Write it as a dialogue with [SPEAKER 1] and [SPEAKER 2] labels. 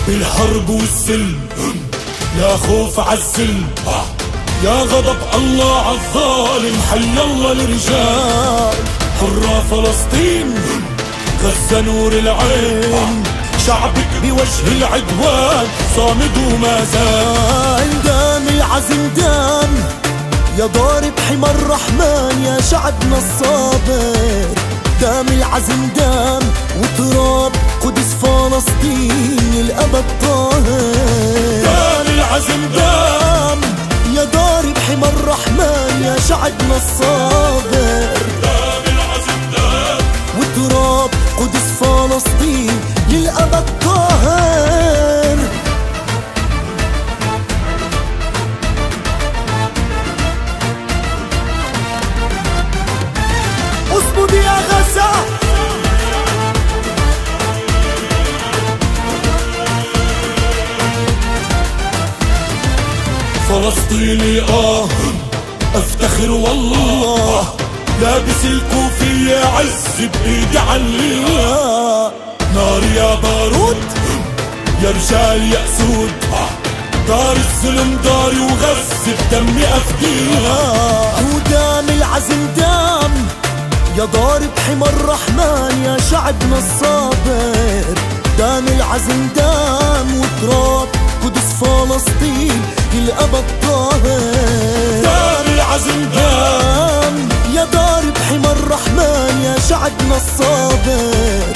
[SPEAKER 1] بالحرب والسلم، يا خوف عالسلم، يا غضب الله عالظالم. حي الله الرجال حرة فلسطين، غزة نور العين، شعبك بوجه العدوان صامد وما زال.
[SPEAKER 2] دام العزم دام يا ضارب حمى الرحمن يا شعبنا الصابر. دام العزم دام وتراب قدس فلسطين للأبد طاهر.
[SPEAKER 1] دام العزم دام
[SPEAKER 2] يا ضارب حمى الرحمن يا شعبنا الصابر.
[SPEAKER 1] دام العزم دام
[SPEAKER 2] وتراب قدس فلسطين للأبد طاهر. اصمد يا غزة،
[SPEAKER 1] فلسطيني افتخر والله، لابس الكوفية عز بايدي عليها. نار يا بارود يا رجال يا اسود، دار الظلم داري وغز بدمي افديها.
[SPEAKER 2] ودام العزم دام يا ضارب حمى الرحمن يا شعبنا الصابر. دام العزم دام وتراب قدس فلسطين للأبد طاهر.
[SPEAKER 1] دام العزم دام
[SPEAKER 2] يا ضارب حمى الرحمن يا شعبنا الصابر.